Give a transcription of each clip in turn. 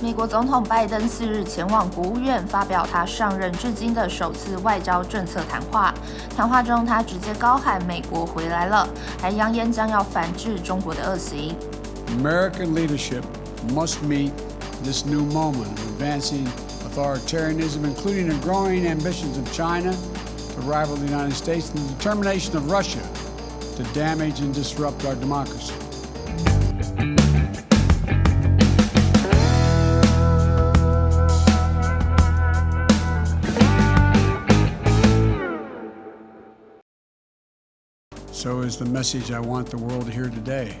美国总统拜登4日前往国务院发表他上任至今的首次外交政策谈话。谈话中，他直接高喊“美国回来了”，还扬言将要反制中国的恶行。American leadership must meet this new moment of advancing authoritarianism, including the growing ambitions of China to rival the United States and the determination of Russia to damage and disrupt our democracy. So is the message I want the world to hear today.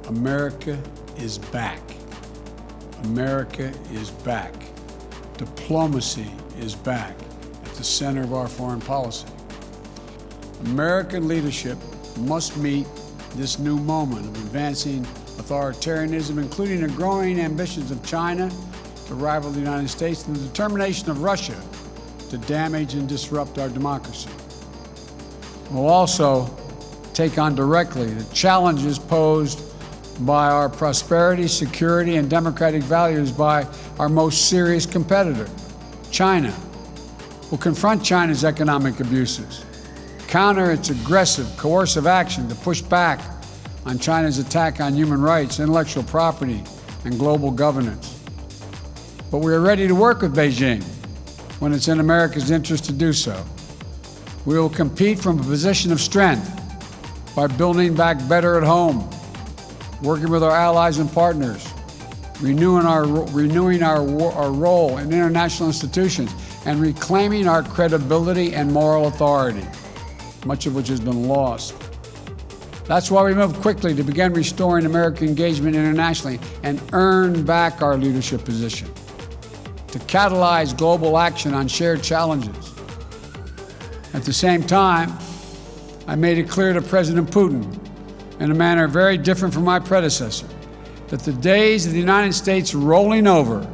America is back. America is back. Diplomacy is back at the center of our foreign policy. American leadership must meet this new moment of advancing authoritarianism, including the growing ambitions of China to rival the United States and the determination of Russia to damage and disrupt our democracy. We'll also take on directly the challenges posed by our prosperity, security, and democratic values by our most serious competitor, China. We'll confront China's economic abuses, counter its aggressive, coercive action to push back on China's attack on human rights, intellectual property, and global governance. But we are ready to work with Beijing when it's in America's interest to do so. We will compete from a position of strength by building back better at home, working with our allies and partners, renewing our role in international institutions, and reclaiming our credibility and moral authority, much of which has been lost. That's why we moved quickly to begin restoring American engagement internationally and earn back our leadership position, to catalyze global action on shared challenges. At the same time, I made it clear to President Putin, in a manner very different from my predecessor, that the days of the United States rolling over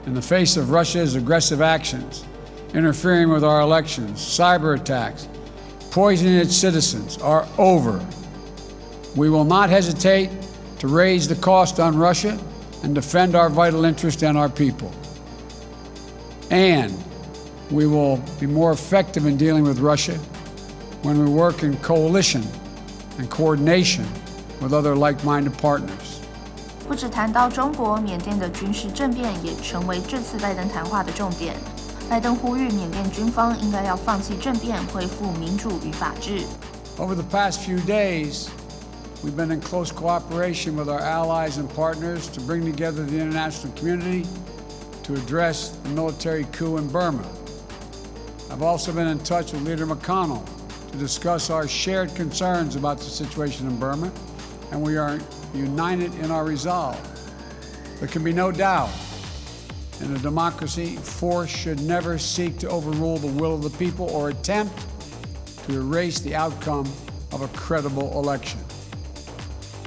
in the face of Russia's aggressive actions, interfering with our elections, cyber attacks, poisoning its citizens, are over. We will not hesitate to raise the cost on Russia and defend our vital interest and our people. And we will be more effective in dealing with Russia when we work in coalition and coordination with other like-minded partners. 不只谈到中国，缅甸的军事政变也成为这次拜登谈话的重点。拜登呼吁缅甸军方应该要放弃政变，恢复民主与法治。Over the past few days, we've been in close cooperation with our allies and partners to bring together the international community to address the military coup in Burma. I've also been in touch with Leader McConnell to discuss our shared concerns about the situation in Burma, and we are united in our resolve. There can be no doubt, in a democracy, force should never seek to overrule the will of the people or attempt to erase the outcome of a credible election.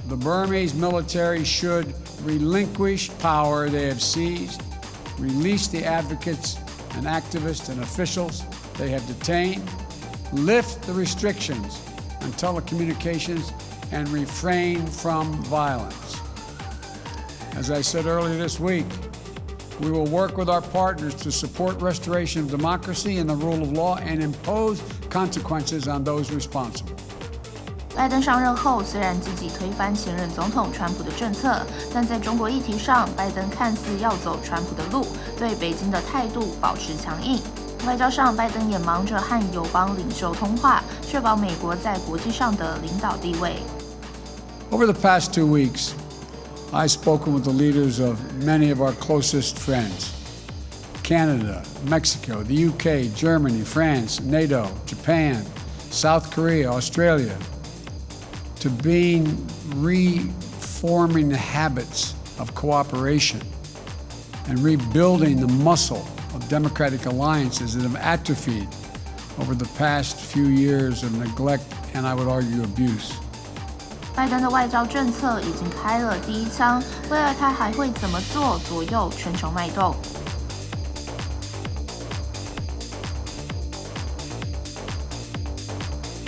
The Burmese military should relinquish power they have seized, release the advocates and activists and officials they have detained, lift the restrictions on telecommunications, and refrain from violence. As I said earlier this week, we will work with our partners to support restoration of democracy and the rule of law and impose consequences on those responsible. 拜登上任后，虽然积极推翻前任总统川普的政策，但在中国议题上，拜登看似要走川普的路，对北京的态度保持强硬。外交上，拜登也忙着和友邦领袖通话，确保美国在国际上的领导地位。Over the past 2 weeks, I've spoken with the leaders of many of our closest friends: Canada, Mexico, the UK, Germany, France, NATO, Japan, South Korea, Australia, to reforming the habits of cooperation and rebuilding the muscle of democratic alliances that have atrophied over the past few years of neglect and, I would argue, abuse. 拜登的外交政策已经开了第一枪，未来他还会怎么做，左右全球脉动。